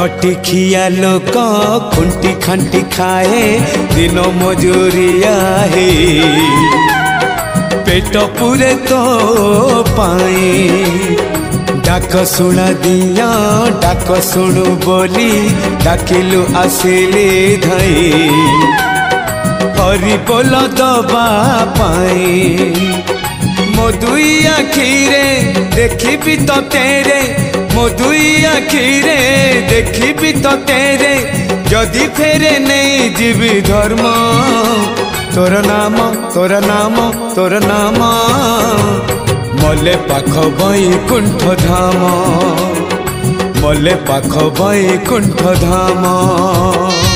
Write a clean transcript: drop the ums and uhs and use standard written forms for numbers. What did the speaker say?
खटी खिया लोक खुंटी खांटी खाए दिन मजूरिया है पेट पूरे तो पाए डाक शुणा दिया डाक शुणु बोली डाकिलु आसिले धाई हरि बोल दबा पाए मो दुई आखिरे देखी तो तेरे मो दुई आखिरे देखी तो तेरे जदि फेरे नहीं जीवी धर्म तोर नाम तोर नाम तोर नाम मले पाख बैकुंठ धाम मले पाख बैकुंठ धाम।